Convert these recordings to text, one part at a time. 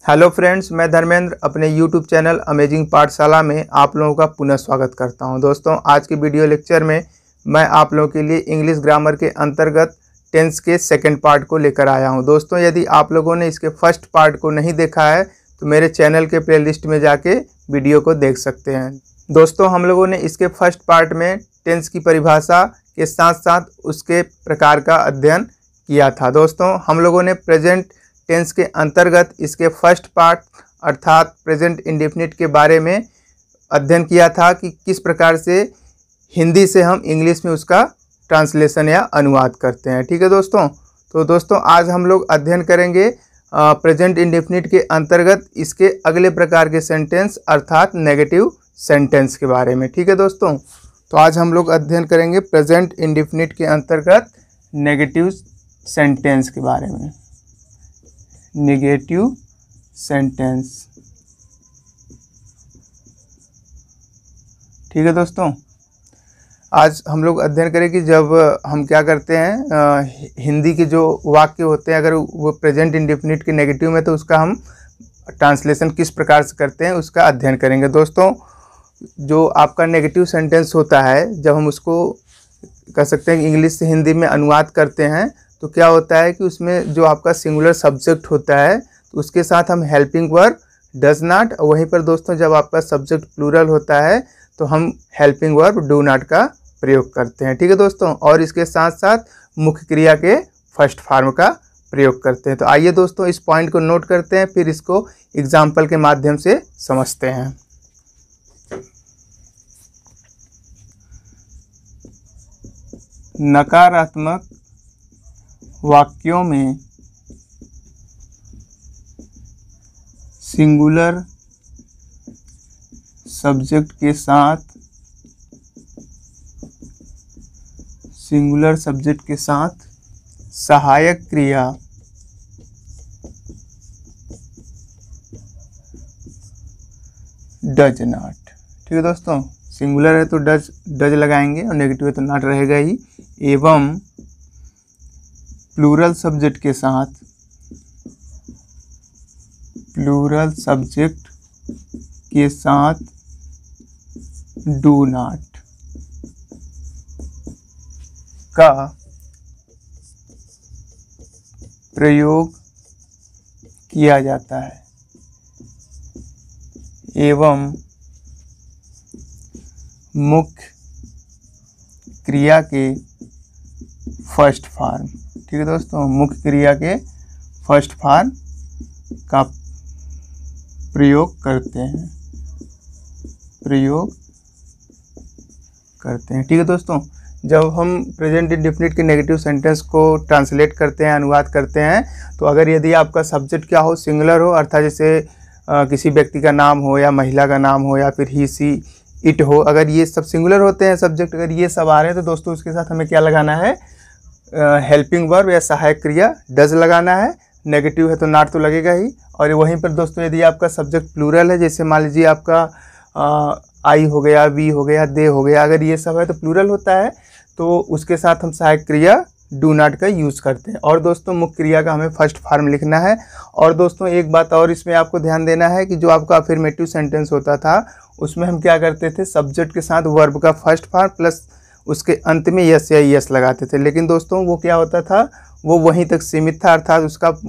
Hello friends, मैं धर्मेंद्र अपने YouTube channel amazing पाठशाला में आप लोगों का पुनः स्वागत करता हूं। दोस्तों, आज के वीडियो लेक्चर में मैं आप लोगों के लिए इंग्लिश ग्रामर के अंतर्गत टेंस के सेकंड पार्ट को लेकर आया हूं। दोस्तों, यदि आप लोगों ने इसके फर्स्ट पार्ट को नहीं देखा है तो मेरे चैनल के प्लेलिस्ट में जाके वीडियो को देख सकते हैं। दोस्तों, हम लोगों ने इसके फर्स्ट पार्ट में टेंस की परिभाषा के साथ साथ उसके प्रकार का अध्ययन किया था। दोस्तों, हम लोगों ने प्रेजेंट टेंस के अंतर्गत इसके फर्स्ट पार्ट अर्थात प्रेजेंट इंडेफिनिट के बारे में अध्ययन किया था कि किस प्रकार से हिंदी से हम इंग्लिश में उसका ट्रांसलेशन या अनुवाद करते हैं। ठीक है दोस्तों। तो दोस्तों, आज हम लोग अध्ययन करेंगे प्रेजेंट इंडेफिनिट के अंतर्गत इसके अगले प्रकार के सेंटेंस अर्थात नेगेटिव सेंटेंस के बारे में। ठीक है दोस्तों। तो आज हम लोग अध्ययन करेंगे प्रेजेंट इंडेफिनिट के अंतर्गत नेगेटिव सेंटेंस के बारे में। Negative sentence. ठीक है दोस्तों। आज हम लोग अध्ययन करें कि जब हम क्या करते हैं, हिंदी के जो वाक्य होते हैं अगर वो प्रेजेंट इंडेफिनिट के नेगेटिव में तो उसका हम ट्रांसलेशन किस प्रकार से करते हैं उसका अध्ययन करेंगे। दोस्तों, जो आपका नेगेटिव सेंटेंस होता है जब हम उसको कह सकते हैं कि इंग्लिश से हिंदी में अनुवाद करते हैं तो क्या होता है कि उसमें जो आपका सिंगुलर सब्जेक्ट होता है तो उसके साथ हम हेल्पिंग वर्ब डज नॉट, वहीं पर दोस्तों जब आपका सब्जेक्ट प्लूरल होता है तो हम हेल्पिंग वर्ब डू नॉट का प्रयोग करते हैं। ठीक है दोस्तों। और इसके साथ साथ मुख्य क्रिया के फर्स्ट फॉर्म का प्रयोग करते हैं। तो आइए दोस्तों इस पॉइंट को नोट करते हैं, फिर इसको एग्जाम्पल के माध्यम से समझते हैं। नकारात्मक वाक्यों में सिंगुलर सब्जेक्ट के साथ सहायक क्रिया डज नॉट। ठीक है दोस्तों। सिंगुलर है तो डज लगाएंगे और नेगेटिव है तो नॉट रहेगा ही। एवं प्लूरल सब्जेक्ट के साथ डू नॉट का प्रयोग किया जाता है। एवं मुख्य क्रिया के फर्स्ट फॉर्म। ठीक है दोस्तों। मुख्य क्रिया के फर्स्ट फॉर्म का प्रयोग करते हैं। ठीक है दोस्तों। जब हम प्रेजेंट इंडेफिनिट के नेगेटिव सेंटेंस को ट्रांसलेट करते हैं, अनुवाद करते हैं, तो अगर यदि आपका सब्जेक्ट क्या हो, सिंगुलर हो अर्थात जैसे किसी व्यक्ति का नाम हो या महिला का नाम हो या फिर ही सी इट हो, अगर ये सब सिंगुलर होते हैं सब्जेक्ट, अगर ये सब आ रहे हैं तो दोस्तों उसके साथ हमें क्या लगाना है, हेल्पिंग वर्ब या सहायक क्रिया डज लगाना है। नेगेटिव है तो नॉट तो लगेगा ही। और वहीं पर दोस्तों यदि आपका सब्जेक्ट प्लूरल है, जैसे मान लीजिए आपका आई हो गया, वी हो गया, दे हो गया, अगर ये सब है तो प्लूरल होता है तो उसके साथ हम सहायक क्रिया डू नॉट का यूज़ करते हैं। और दोस्तों मुख्य क्रिया का हमें फर्स्ट फॉर्म लिखना है। और दोस्तों एक बात और इसमें आपको ध्यान देना है कि जो आपका अफर्मेटिव सेंटेंस होता था उसमें हम क्या करते थे, सब्जेक्ट के साथ वर्ब का फर्स्ट फॉर्म प्लस उसके अंत में यस या यस लगाते थे। लेकिन दोस्तों वो क्या होता था, वो वहीं तक सीमित था अर्थात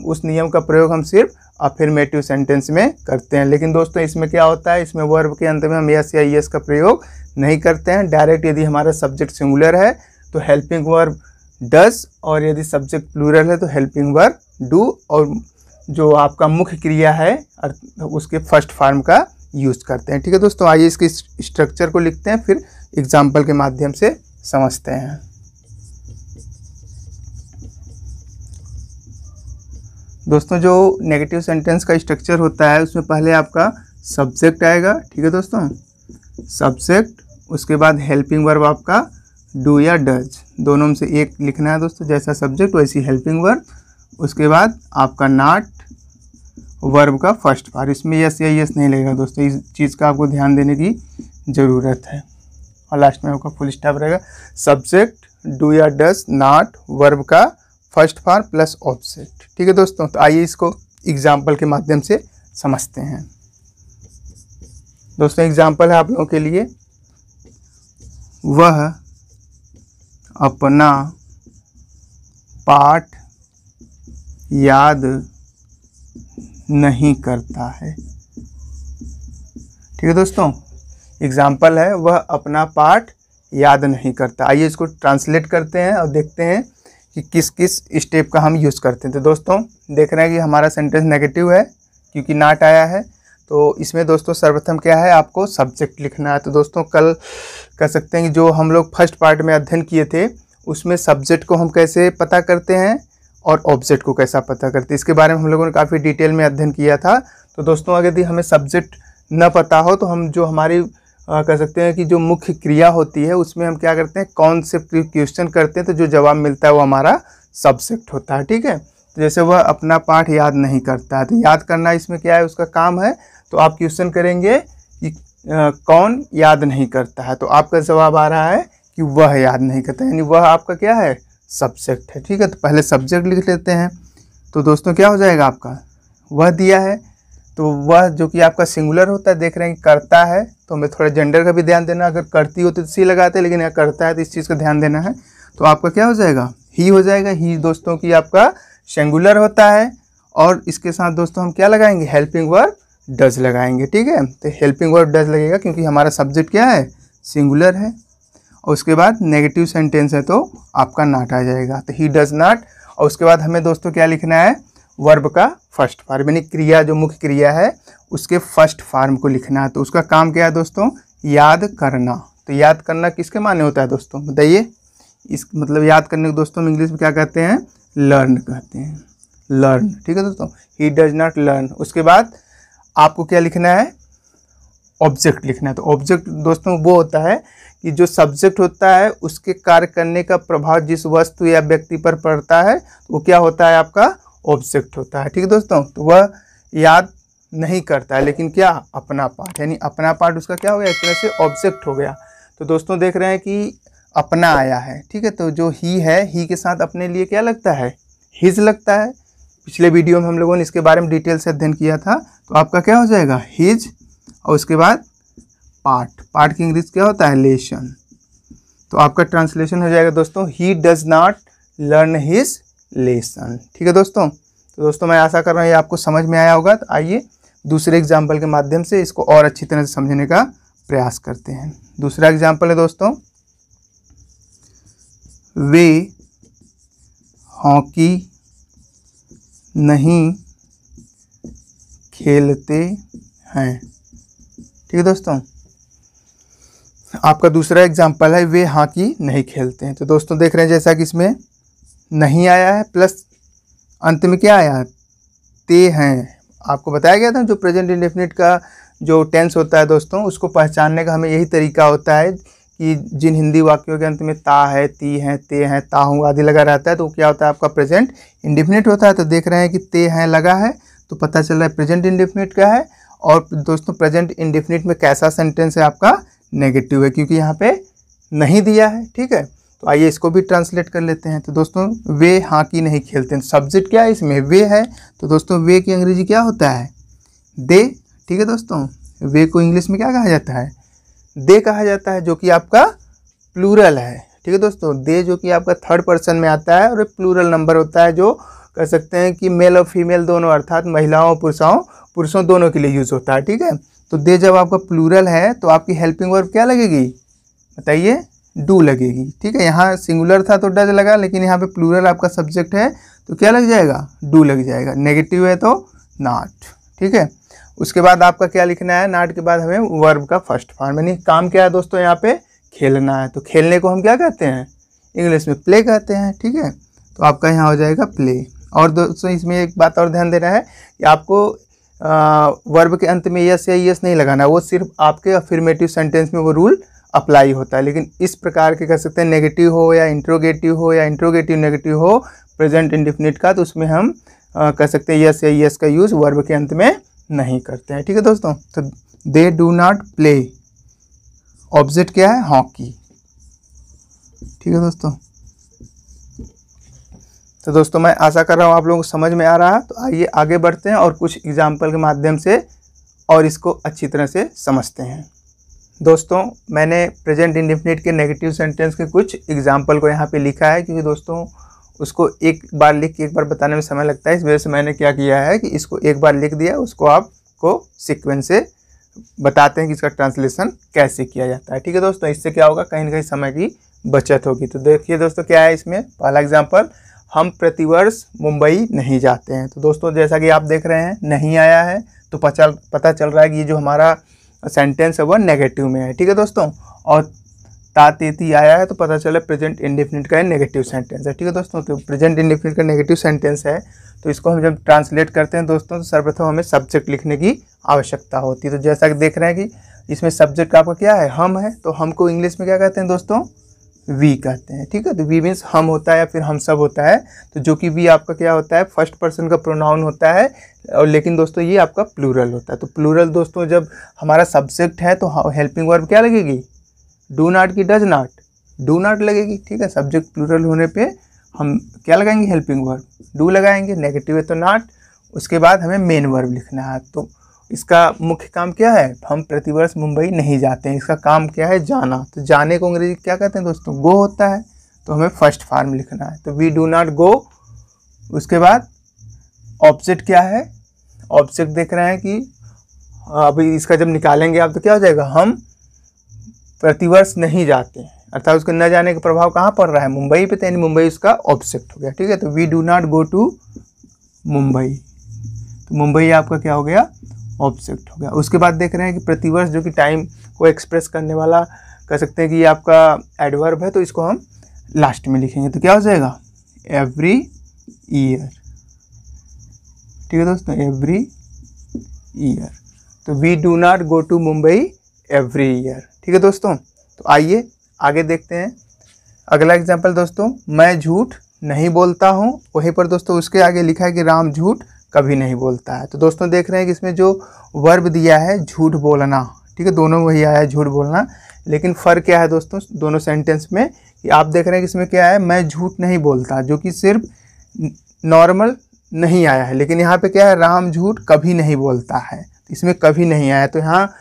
उस नियम का प्रयोग हम सिर्फ अफर्मेटिव सेंटेंस में करते हैं। लेकिन दोस्तों इसमें क्या होता है, इसमें वर्ब के अंत में हम यस या यस का प्रयोग नहीं करते हैं। डायरेक्ट यदि हमारा सब्जेक्ट सिंगुलर है तो हेल्पिंग वर्ब डज, और यदि सब्जेक्ट प्लूरल है तो हेल्पिंग वर्ब डू, और जो आपका मुख्य क्रिया है उसके फर्स्ट फॉर्म का यूज़ करते हैं। ठीक है दोस्तों। आइए इसके स्ट्रक्चर को लिखते हैं, फिर एग्जाम्पल के माध्यम से समझते हैं। दोस्तों, जो नेगेटिव सेंटेंस का स्ट्रक्चर होता है उसमें पहले आपका सब्जेक्ट आएगा। ठीक है दोस्तों। सब्जेक्ट, उसके बाद हेल्पिंग वर्ब आपका डू या डज, दोनों में से एक लिखना है दोस्तों, जैसा सब्जेक्ट वैसी हेल्पिंग वर्ब। उसके बाद आपका नॉट, वर्ब का फर्स्ट पार्ट, इसमें यस या यस नहीं लगेगा दोस्तों, इस चीज़ का आपको ध्यान देने की ज़रूरत है। और लास्ट में आपका फुल स्टॉप रहेगा। सब्जेक्ट डू या डज नॉट, वर्ब का फर्स्ट फॉर्म प्लस ऑब्जेक्ट। ठीक है दोस्तों। तो आइए इसको एग्जाम्पल के माध्यम से समझते हैं। दोस्तों एग्जाम्पल है आप लोगों के लिए, वह अपना पाठ याद नहीं करता है। ठीक है दोस्तों, एग्जाम्पल है वह अपना पाठ याद नहीं करता। आइए इसको ट्रांसलेट करते हैं और देखते हैं कि किस किस स्टेप का हम यूज़ करते हैं। तो दोस्तों देख रहे हैं कि हमारा सेंटेंस नेगेटिव है क्योंकि नॉट आया है। तो इसमें दोस्तों सर्वप्रथम क्या है, आपको सब्जेक्ट लिखना है। तो दोस्तों कल कह सकते हैं कि जो हम लोग फर्स्ट पार्ट में अध्ययन किए थे उसमें सब्जेक्ट को हम कैसे पता करते हैं और ऑब्जेक्ट को कैसा पता करते हैं, इसके बारे में हम लोगों ने काफ़ी डिटेल में अध्ययन किया था। तो दोस्तों अगर यदि हमें सब्जेक्ट न पता हो तो हम जो हमारी कह सकते हैं कि जो मुख्य क्रिया होती है उसमें हम क्या करते हैं, कौन से क्वेश्चन करते हैं तो जो जवाब मिलता है वो हमारा सब्जेक्ट होता है। ठीक है, तो जैसे वह अपना पाठ याद नहीं करता है, तो याद करना इसमें क्या है, उसका काम है। तो आप क्वेश्चन करेंगे कि कौन याद नहीं करता है, तो आपका जवाब आ रहा है कि वह याद नहीं करता, यानी वह आपका क्या है, सब्जेक्ट है। ठीक है, तो पहले सब्जेक्ट लिख लेते हैं। तो दोस्तों क्या हो जाएगा, आपका वह दिया है, तो वह जो कि आपका सिंगुलर होता है, देख रहे हैं करता है, तो हमें थोड़ा जेंडर का भी ध्यान देना। अगर करती होती तो सी लगाते, लेकिन यहाँ करता है तो इस चीज़ का ध्यान देना है। तो आपका क्या हो जाएगा, ही हो जाएगा। ही दोस्तों की आपका सिंगुलर होता है और इसके साथ दोस्तों हम क्या लगाएंगे, हेल्पिंग वर्ब डज लगाएंगे। ठीक है, तो हेल्पिंग वर्ब डज लगेगा क्योंकि हमारा सब्जेक्ट क्या है, सिंगुलर है। और उसके बाद नेगेटिव सेंटेंस है तो आपका नॉट आ जाएगा, तो ही डज नॉट। और उसके बाद हमें दोस्तों क्या लिखना है, वर्ब का फर्स्ट फॉर्म, यानी क्रिया जो मुख्य क्रिया है उसके फर्स्ट फॉर्म को लिखना है। तो उसका काम क्या है दोस्तों, याद करना। तो याद करना किसके माने होता है दोस्तों, बताइए। इस मतलब याद करने को दोस्तों हम इंग्लिश में क्या कहते हैं, लर्न कहते हैं, लर्न। ठीक है दोस्तों, ही डज नॉट लर्न। उसके बाद आपको क्या लिखना है, ऑब्जेक्ट लिखना है। तो ऑब्जेक्ट दोस्तों वो होता है कि जो सब्जेक्ट होता है उसके कार्य करने का प्रभाव जिस वस्तु या व्यक्ति पर पड़ता है तो वो क्या होता है, आपका ऑब्जेक्ट होता है। ठीक है दोस्तों, तो वह याद नहीं करता है लेकिन क्या, अपना पाठ, यानी अपना पाठ उसका क्या हो गया, एक तरह से ऑब्जेक्ट हो गया। तो दोस्तों देख रहे हैं कि अपना आया है। ठीक है, तो जो ही है, ही के साथ अपने लिए क्या लगता है, हिज लगता है। पिछले वीडियो में हम लोगों ने इसके बारे में डिटेल से अध्ययन किया था। तो आपका क्या हो जाएगा, हिज। और उसके बाद पाठ, पाठ की इंग्लिश क्या होता है, लेसन। तो आपका ट्रांसलेशन हो जाएगा दोस्तों, he does not learn his lesson. ठीक है दोस्तों, तो दोस्तों मैं आशा कर रहा हूँ ये आपको समझ में आया होगा। तो आइए दूसरे एग्जाम्पल के माध्यम से इसको और अच्छी तरह से समझने का प्रयास करते हैं। दूसरा एग्जाम्पल है दोस्तों, वे हॉकी नहीं खेलते हैं। ठीक है दोस्तों, आपका दूसरा एग्जाम्पल है वे हॉकी नहीं खेलते हैं। तो दोस्तों देख रहे हैं जैसा कि इसमें नहीं आया है प्लस अंत में क्या आया, ते हैं। आपको बताया गया था जो प्रेजेंट इंडेफिनिट का जो टेंस होता है दोस्तों, उसको पहचानने का हमें यही तरीका होता है कि जिन हिंदी वाक्यों के अंत में ता है, ती हैं, ते हैं, ताहूँ आदि लगा रहता है तो क्या होता है, आपका प्रेजेंट इंडेफिनिट होता है। तो देख रहे हैं कि ते हैं लगा है तो पता चल रहा है प्रेजेंट इंडेफिनिट का है। और दोस्तों प्रेजेंट इंडेफिनिट में कैसा सेंटेंस है, आपका नेगेटिव है क्योंकि यहाँ पे नहीं दिया है। ठीक है, तो आइए इसको भी ट्रांसलेट कर लेते हैं। तो दोस्तों वे हॉकी नहीं खेलते हैं, सब्जेक्ट क्या है इसमें, वे है। तो दोस्तों वे की अंग्रेजी क्या होता है, दे। ठीक है दोस्तों, वे को इंग्लिश में क्या कहा जाता है, दे कहा जाता है, जो कि आपका प्लूरल है। ठीक है दोस्तों, दे जो कि आपका थर्ड पर्सन में आता है और प्लूरल नंबर होता है, जो कह सकते हैं कि मेल और फीमेल दोनों, अर्थात महिलाओं पुरुषों दोनों के लिए यूज होता है। ठीक है, तो दे जब आपका प्लूरल है तो आपकी हेल्पिंग वर्ब क्या लगेगी, बताइए, डू लगेगी। ठीक है, यहाँ सिंगुलर था तो डज लगा, लेकिन यहाँ पे प्लूरल आपका सब्जेक्ट है तो क्या लग जाएगा, डू लग जाएगा। नेगेटिव है तो नॉट। ठीक है, उसके बाद आपका क्या लिखना है, नॉट के बाद हमें वर्ब का फर्स्ट फॉर्म, यानी काम क्या है दोस्तों, यहाँ पे खेलना है। तो खेलने को हम क्या कहते हैं, इंग्लिश में प्ले कहते हैं। ठीक है, तो आपका यहाँ हो जाएगा प्ले। और दोस्तों इसमें एक बात और ध्यान देना है कि आपको वर्ब के अंत में यस या यस नहीं लगाना, वो सिर्फ आपके अफर्मेटिव सेंटेंस में वो रूल अप्लाई होता है। लेकिन इस प्रकार के कह सकते हैं नेगेटिव हो या इंट्रोगेटिव नेगेटिव हो प्रेजेंट इंडेफिनिट का, तो उसमें हम कह सकते हैं यस या यस का यूज़ वर्ब के अंत में नहीं करते हैं। ठीक है दोस्तों, तो they do not play, object क्या है, हॉकी। ठीक है दोस्तों, तो दोस्तों मैं आशा कर रहा हूँ आप लोगों को समझ में आ रहा है। तो आइए आगे बढ़ते हैं और कुछ एग्जाम्पल के माध्यम से और इसको अच्छी तरह से समझते हैं। दोस्तों मैंने प्रेजेंट इंडेफिनिट के नेगेटिव सेंटेंस के कुछ एग्जाम्पल को यहाँ पे लिखा है, क्योंकि दोस्तों उसको एक बार लिख के एक बार बताने में समय लगता है। इस वजह से मैंने क्या किया है कि इसको एक बार लिख दिया, उसको आपको सीक्वेंस से बताते हैं कि इसका ट्रांसलेशन कैसे किया जाता है। ठीक है दोस्तों, इससे क्या होगा, कहीं ना कहीं समय की बचत होगी। तो देखिए दोस्तों क्या है इसमें, पहला एग्जाम्पल, हम प्रतिवर्ष मुंबई नहीं जाते हैं। तो दोस्तों जैसा कि आप देख रहे हैं नहीं आया है, तो पता चल रहा है कि ये जो हमारा सेंटेंस है वह नेगेटिव में है। ठीक है दोस्तों, और तातेती आया है तो पता चला प्रेजेंट इंडेफिनिट का नेगेटिव सेंटेंस है। ठीक है दोस्तों, तो प्रेजेंट इंडेफिनिट का नेगेटिव सेंटेंस है, तो इसको हम जब ट्रांसलेट करते हैं दोस्तों, तो सर्वप्रथम हमें सब्जेक्ट लिखने की आवश्यकता होती है। तो जैसा कि देख रहे हैं कि इसमें सब्जेक्ट आपका क्या है, हम है, तो हम को इंग्लिश में क्या कहते हैं दोस्तों, वी कहते हैं। ठीक है, तो वी मीन्स हम होता है या फिर हम सब होता है। तो जो कि वी आपका क्या होता है, फर्स्ट पर्सन का प्रोनाउन होता है, और लेकिन दोस्तों ये आपका प्लूरल होता है। तो प्लूरल दोस्तों जब हमारा सब्जेक्ट है तो हेल्पिंग वर्ब क्या लगेगी, डू नॉट की डज नॉट, डू नॉट लगेगी। ठीक है, सब्जेक्ट प्लूरल होने पे हम क्या लगाएंगे, हेल्पिंग वर्ब डू लगाएंगे, नेगेटिव है तो नॉट। उसके बाद हमें मेन वर्ब लिखना है। तो इसका मुख्य काम क्या है, हम प्रतिवर्ष मुंबई नहीं जाते हैं, इसका काम क्या है, जाना। तो जाने को अंग्रेजी क्या कहते हैं दोस्तों, गो होता है, तो हमें फर्स्ट फॉर्म लिखना है, तो वी डू नॉट गो। उसके बाद ऑब्जेक्ट क्या है, ऑब्जेक्ट देख रहे हैं कि अभी इसका जब निकालेंगे आप तो क्या हो जाएगा, हम प्रतिवर्ष नहीं जाते हैं, अर्थात उसके न जाने का प्रभाव कहाँ पड़ रहा है, मुंबई पे, तो यानी मुंबई उसका ऑब्जेक्ट हो गया। ठीक है, तो we do not go to Mumbai, तो मुंबई आपका क्या हो गया, ऑब्जेक्ट हो गया। उसके बाद देख रहे हैं कि प्रतिवर्ष जो कि टाइम को एक्सप्रेस करने वाला कह सकते हैं कि ये आपका एडवर्ब है, तो इसको हम लास्ट में लिखेंगे, तो क्या हो जाएगा, एवरी ईयर। ठीक है दोस्तों, एवरी ईयर, तो we do not go to Mumbai every year. ठीक है दोस्तों, तो आइए आगे देखते हैं अगला एग्जाम्पल दोस्तों, मैं झूठ नहीं बोलता हूँ। वहीं पर दोस्तों उसके आगे लिखा है कि राम झूठ कभी नहीं बोलता है। तो दोस्तों देख रहे हैं कि इसमें जो वर्ब दिया है झूठ बोलना, ठीक है, दोनों वही आया है झूठ बोलना, लेकिन फ़र्क क्या है दोस्तों दोनों सेंटेंस में, कि आप देख रहे हैं कि इसमें क्या है, मैं झूठ नहीं बोलता, जो कि सिर्फ नॉर्मल नहीं आया है, लेकिन यहाँ पे क्या है, राम झूठ कभी नहीं बोलता है, इसमें कभी नहीं आया है। तो यहाँ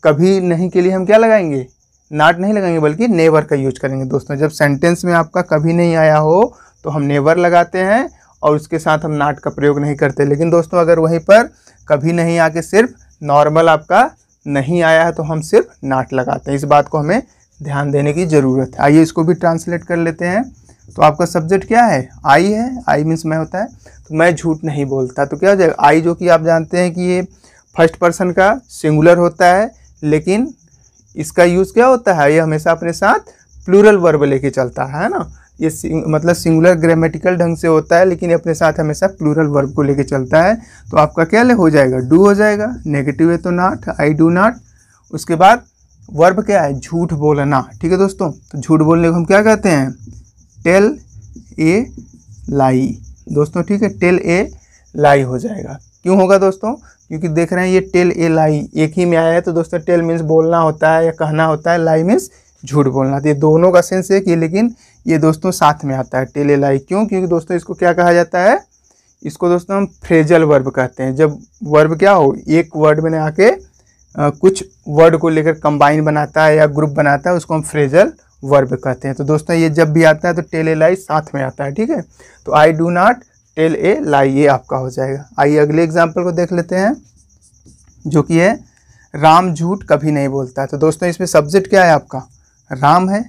कभी नहीं के लिए हम क्या लगाएंगे, नॉट नहीं लगाएंगे, बल्कि नेवर का यूज करेंगे। दोस्तों जब सेंटेंस में आपका कभी नहीं आया हो तो हम नेवर लगाते हैं और उसके साथ हम नॉट का प्रयोग नहीं करते। लेकिन दोस्तों अगर वहीं पर कभी नहीं आके सिर्फ नॉर्मल आपका नहीं आया है तो हम सिर्फ नॉट लगाते हैं। इस बात को हमें ध्यान देने की ज़रूरत है। आइए इसको भी ट्रांसलेट कर लेते हैं। तो आपका सब्जेक्ट क्या है, आई है, आई मीन्स मैं होता है, तो मैं झूठ नहीं बोलता, तो क्या हो जाएगा, आई, जो कि आप जानते हैं कि ये फर्स्ट पर्सन का सिंगुलर होता है, लेकिन इसका यूज़ क्या होता है, ये हमेशा अपने साथ प्लूरल वर्ब लेके चलता है ना। ये मतलब सिंगुलर ग्रामेटिकल ढंग से होता है, लेकिन ये अपने साथ हमेशा प्लूरल वर्ब को लेके चलता है। तो आपका क्या हो जाएगा, डू हो जाएगा, नेगेटिव है तो नॉट, आई डू नॉट। उसके बाद वर्ब क्या है, झूठ बोलना। ठीक है दोस्तों, तो झूठ बोलने को हम क्या कहते हैं, टेल ए लाई। दोस्तों ठीक है, टेल ए लाई हो जाएगा। क्यों होगा दोस्तों, क्योंकि देख रहे हैं ये टेल ए लाई एक ही में आया है। तो दोस्तों टेल मीन्स बोलना होता है या कहना होता है, लाई मीन्स झूठ बोलना। तो ये दोनों का सेंस है कि, लेकिन ये दोस्तों साथ में आता है, टेल ए लाई। क्यों, क्योंकि दोस्तों इसको क्या कहा जाता है, इसको दोस्तों हम फ्रेजल वर्ब कहते हैं। जब वर्ब क्या हो, एक वर्ड में आके कुछ वर्ड को लेकर कंबाइन बनाता है या ग्रुप बनाता है, उसको हम फ्रेजल वर्ब कहते हैं। तो दोस्तों ये जब भी आता है तो टेल ए लाई साथ में आता है। ठीक है, तो I do not tell a lie, ये आपका हो जाएगा। आइए अगले एग्जाम्पल को देख लेते हैं, जो कि है राम झूठ कभी नहीं बोलता। तो दोस्तों इसमें सब्जेक्ट क्या है आपका, राम है।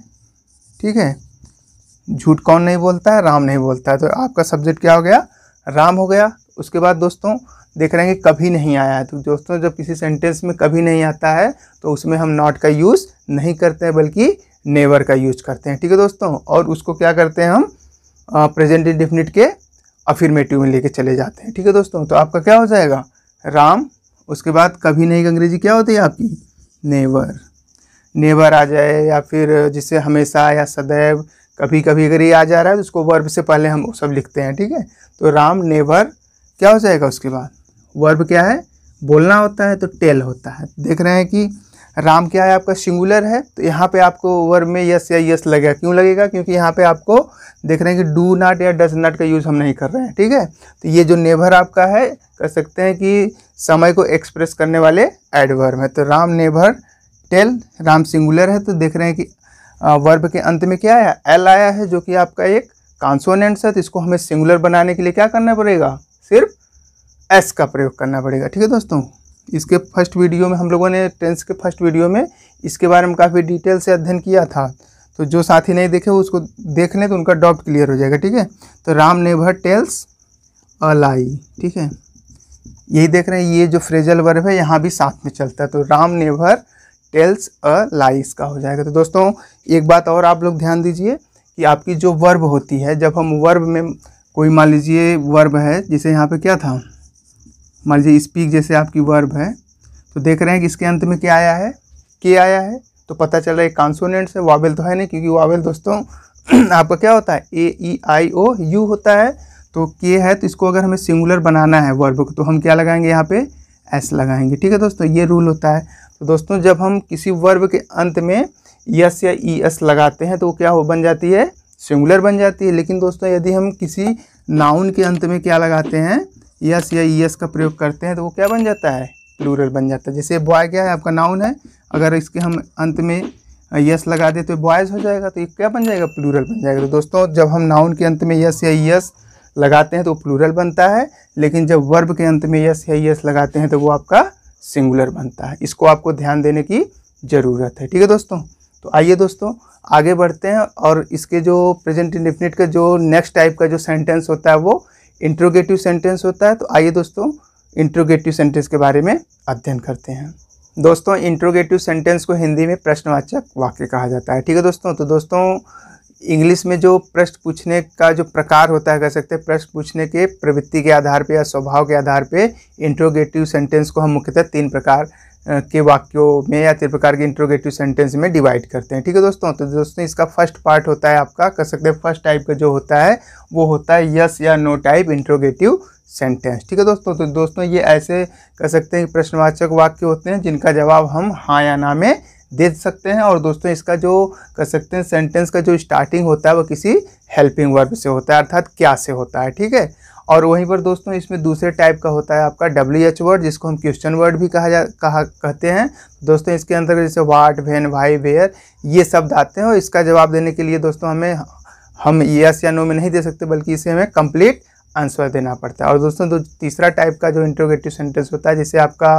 ठीक है, झूठ कौन नहीं बोलता है, राम नहीं बोलता है, तो आपका सब्जेक्ट क्या हो गया, राम हो गया। उसके बाद दोस्तों देख रहे हैं कि कभी नहीं आया है। तो दोस्तों जब किसी सेंटेंस में कभी नहीं आता है तो उसमें हम नॉट का यूज़ नहीं करते हैं, बल्कि नेवर का यूज करते हैं। ठीक है दोस्तों, और उसको क्या करते हैं हम प्रेजेंट इंडेफिनिट के अफर्मेटिव में लेके चले जाते हैं। ठीक है दोस्तों, तो आपका क्या हो जाएगा, राम। उसके बाद कभी नहीं की अंग्रेजी क्या होती है आपकी, नेवर। नेवर आ जाए या फिर जिससे हमेशा या सदैव, कभी कभी अगर ये आ जा रहा है तो उसको वर्ब से पहले हम सब लिखते हैं। ठीक है, तो राम नेवर क्या हो जाएगा। उसके बाद वर्ब क्या है, बोलना होता है, तो टेल होता है। देख रहे हैं कि राम क्या है आपका सिंगुलर है, तो यहाँ पे आपको वर्ब में यस या यस लगेगा। क्यों लगेगा? क्योंकि यहाँ पे आपको देख रहे हैं कि डू नॉट या डज नॉट का यूज़ हम नहीं कर रहे हैं, ठीक है। तो ये जो नेवर आपका है, कह सकते हैं कि समय को एक्सप्रेस करने वाले एडवर्ब है। तो Ram never tell, Ram singular है, तो देख रहे हैं कि वर्ब के अंत में क्या आया? एल आया है, जो कि आपका एक कॉन्सोनेंट्स है। तो इसको हमें सिंगुलर बनाने के लिए क्या करना पड़ेगा? सिर्फ एस का प्रयोग करना पड़ेगा, ठीक है दोस्तों। इसके फर्स्ट वीडियो में हम लोगों ने टेंस के फर्स्ट वीडियो में इसके बारे में काफ़ी डिटेल से अध्ययन किया था। तो जो साथी नहीं देखे उसको देख लें तो उनका डाउट क्लियर हो जाएगा, ठीक है। तो राम नेवर टेल्स अ लाई, ठीक है। यही देख रहे हैं, ये जो फ्रेजल वर्ब है यहाँ भी साथ में चलता है। तो राम नेवर टेल्स अ लाई इसका हो जाएगा। तो दोस्तों एक बात और आप लोग ध्यान दीजिए कि आपकी जो वर्ब होती है, जब हम वर्ब में कोई मान लीजिए वर्ब है, जैसे यहाँ पे क्या था, मान लीजिए स्पीक जैसे आपकी वर्ब है, तो देख रहे हैं कि इसके अंत में क्या आया है? के आया है। तो पता चल रहा है कॉन्सोनेंट्स है, वावेल तो है नहीं, क्योंकि वावेल दोस्तों आपका क्या होता है? ए ई आई ओ यू होता है। तो के है, तो इसको अगर हमें सिंगुलर बनाना है वर्ब को, तो हम क्या लगाएंगे? यहाँ पे एस लगाएंगे, ठीक है दोस्तों। ये रूल होता है। तो दोस्तों जब हम किसी वर्ब के अंत में यस या ई एस लगाते हैं तो वो क्या हो बन जाती है? सिंगुलर बन जाती है। लेकिन दोस्तों यदि हम किसी नाउन के अंत में क्या लगाते हैं? यस या ई एस का प्रयोग करते हैं तो वो क्या बन जाता है? प्लूरल बन जाता है। जैसे बॉय क्या है? आपका नाउन है, अगर इसके हम अंत में यस लगा दे तो बॉयज़ हो जाएगा, तो ये क्या बन जाएगा? प्लूरल बन जाएगा। तो दोस्तों जब हम नाउन के अंत में यस या ई एस लगाते हैं तो प्लूरल बनता है, लेकिन जब वर्ब के अंत में यस या ई एस लगाते हैं तो वो आपका सिंगुलर बनता है। इसको आपको ध्यान देने की ज़रूरत है, ठीक है दोस्तों। तो आइए दोस्तों आगे बढ़ते हैं, और इसके जो प्रेजेंट इंडेफिनिट का जो नेक्स्ट टाइप का जो सेंटेंस होता है वो इंट्रोगेटिव सेंटेंस होता है। तो आइए दोस्तों इंट्रोगेटिव सेंटेंस के बारे में अध्ययन करते हैं। दोस्तों इंट्रोगेटिव सेंटेंस को हिंदी में प्रश्नवाचक वाक्य कहा जाता है, ठीक है दोस्तों। तो दोस्तों इंग्लिश में जो प्रश्न पूछने का जो प्रकार होता है, कह सकते हैं प्रश्न पूछने के प्रवृत्ति के आधार पे या स्वभाव के आधार पे इंट्रोगेटिव सेंटेंस को हम मुख्यतः 3 प्रकार के वाक्यों में या 3 प्रकार के इंट्रोगेटिव सेंटेंस में डिवाइड करते हैं, ठीक है दोस्तों। तो दोस्तों इसका फर्स्ट पार्ट होता है आपका, कह सकते हैं फर्स्ट टाइप का जो होता है वो होता है यस या नो टाइप इंट्रोगेटिव सेंटेंस, ठीक है दोस्तों। तो दोस्तों ये ऐसे कह सकते हैं प्रश्नवाचक वाक्य होते हैं जिनका जवाब हम हाँ या ना में दे सकते हैं। और दोस्तों इसका जो कह सकते हैं सेंटेंस का जो स्टार्टिंग होता है वो किसी हेल्पिंग वर्ब से होता है, अर्थात क्या से होता है, ठीक है। और वहीं पर दोस्तों इसमें दूसरे टाइप का होता है आपका WH वर्ड, जिसको हम क्वेश्चन वर्ड भी कहते हैं। दोस्तों इसके अंदर जैसे व्हाट, व्हेन, व्हाई, वेयर ये शब्द आते हैं, और इसका जवाब देने के लिए दोस्तों हम यस या नो में नहीं दे सकते, बल्कि इसे हमें कंप्लीट आंसर देना पड़ता है। और दोस्तों तीसरा टाइप का जो इंट्रोगेटिव सेंटेंस होता है, जैसे आपका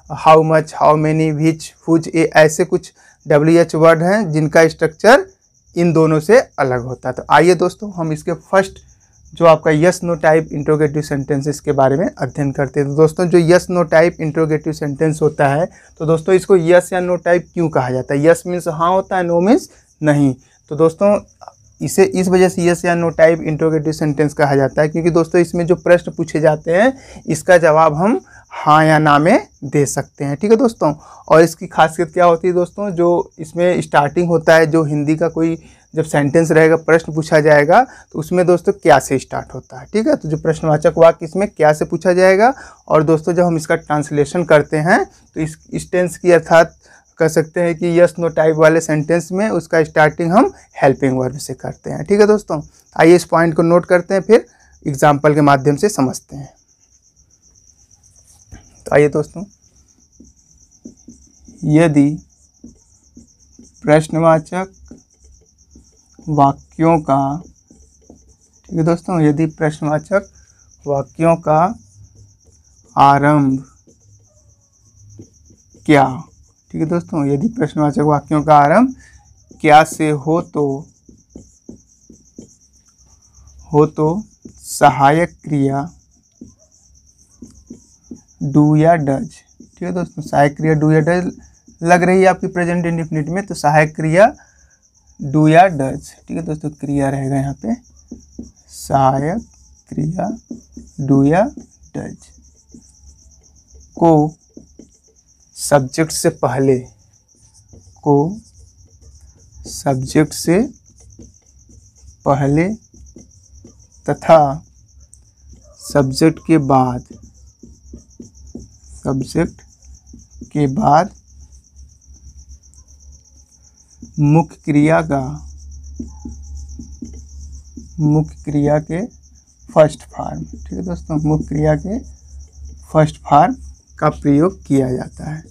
how much, how many, which, whose, ये ऐसे कुछ WH वर्ड हैं जिनका स्ट्रक्चर इन दोनों से अलग होता है। तो आइए दोस्तों हम इसके फर्स्ट जो आपका yes no type interrogative sentences के बारे में अध्ययन करते हैं। तो दोस्तों जो yes no type interrogative sentence होता है, तो दोस्तों इसको यस या नो टाइप क्यों कहा जाता है? यस मीन्स हाँ होता है, नो मीन्स नहीं। तो दोस्तों इसे इस वजह से यस या नो टाइप इंट्रोगेटिव सेंटेंस कहा जाता है क्योंकि दोस्तों इसमें जो प्रश्न पूछे जाते हैं इसका जवाब हम हाँ या ना में दे सकते हैं, ठीक है दोस्तों। और इसकी खासियत क्या होती है दोस्तों, जो इसमें स्टार्टिंग होता है, जो हिंदी का कोई जब सेंटेंस रहेगा, प्रश्न पूछा जाएगा, तो उसमें दोस्तों क्या से स्टार्ट होता है, ठीक है। तो जो प्रश्नवाचक वाक्य इसमें क्या से पूछा जाएगा, और दोस्तों जब हम इसका ट्रांसलेशन करते हैं तो इस टेंस की अर्थात कह सकते हैं कि यस नो टाइप वाले सेंटेंस में उसका स्टार्टिंग हम हेल्पिंग वर्ब से करते हैं, ठीक है दोस्तों। आइए इस पॉइंट को नोट करते हैं, फिर एग्जाम्पल के माध्यम से समझते हैं। तो आइए दोस्तों, यदि प्रश्नवाचक वाक्यों का, ठीक है दोस्तों, यदि प्रश्नवाचक वाक्यों का आरंभ क्या, ठीक है दोस्तों, यदि प्रश्नवाचक वाक्यों का आरंभ क्या से हो तो सहायक क्रिया डू या डज, ठीक है दोस्तों, सहायक क्रिया डू या डज लग रही है आपकी प्रेजेंट इंडेफिनिट में, तो सहायक क्रिया डू या डज, ठीक है दोस्तों, क्रिया रहेगा यहाँ पे सहायक क्रिया डू या डज को सब्जेक्ट से पहले तथा सब्जेक्ट के बाद मुख्य क्रिया के फर्स्ट फॉर्म, ठीक है दोस्तों, मुख्य क्रिया के फर्स्ट फॉर्म का प्रयोग किया जाता है,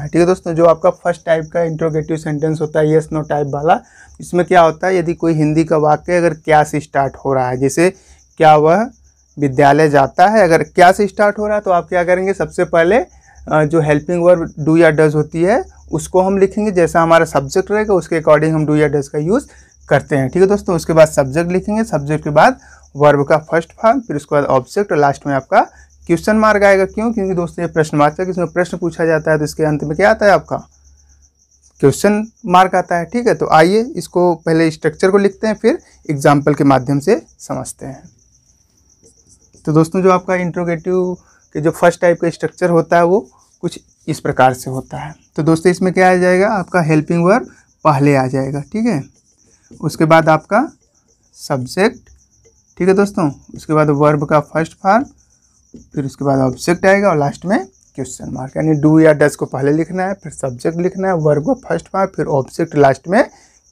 ठीक है दोस्तों। जो आपका फर्स्ट टाइप का इंट्रोगेटिव सेंटेंस होता है यस नो टाइप वाला, इसमें क्या होता है, यदि कोई हिंदी का वाक्य अगर क्या से स्टार्ट हो रहा है, जैसे क्या वह विद्यालय जाता है, अगर क्या से स्टार्ट हो रहा है तो आप क्या करेंगे, सबसे पहले जो हेल्पिंग वर्ब डू या डज होती है उसको हम लिखेंगे, जैसा हमारा सब्जेक्ट रहेगा उसके अकॉर्डिंग हम डू या डज का यूज़ करते हैं, ठीक है दोस्तों। उसके बाद सब्जेक्ट लिखेंगे, सब्जेक्ट के बाद वर्ब का फर्स्ट फॉर्म, फिर उसके बाद ऑब्जेक्ट और लास्ट में आपका क्वेश्चन मार्क आएगा। क्यों? क्योंकि दोस्तों ये प्रश्न वाचक है, इसमें प्रश्न पूछा जाता है तो इसके अंत में क्या आता है, आपका क्वेश्चन मार्क आता है, ठीक है। तो आइए इसको पहले स्ट्रक्चर को लिखते हैं, फिर एग्जाम्पल के माध्यम से समझते हैं। तो दोस्तों जो आपका इंट्रोगेटिव के जो फर्स्ट टाइप का स्ट्रक्चर होता है वो कुछ इस प्रकार से होता है। तो दोस्तों इसमें क्या आ जाएगा, आपका हेल्पिंग वर्ब पहले आ जाएगा, ठीक है। उसके बाद आपका सब्जेक्ट, ठीक है दोस्तों। उसके बाद वर्ब का फर्स्ट फॉर्म, फिर उसके बाद ऑब्जेक्ट आएगा और लास्ट में क्वेश्चन मार्क, यानी डू या डज को पहले लिखना है, फिर सब्जेक्ट लिखना है, वर्ब का फर्स्ट फॉर्म, फिर ऑब्जेक्ट, लास्ट में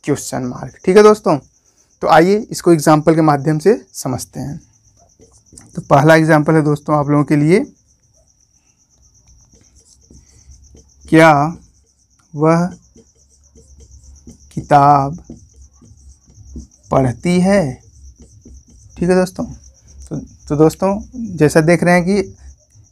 क्वेश्चन मार्क, ठीक है दोस्तों। तो आइए इसको एग्जाम्पल के माध्यम से समझते हैं। तो पहला एग्जाम्पल है दोस्तों आप लोगों के लिए, क्या वह किताब पढ़ती है, ठीक है दोस्तों। तो दोस्तों जैसा देख रहे हैं कि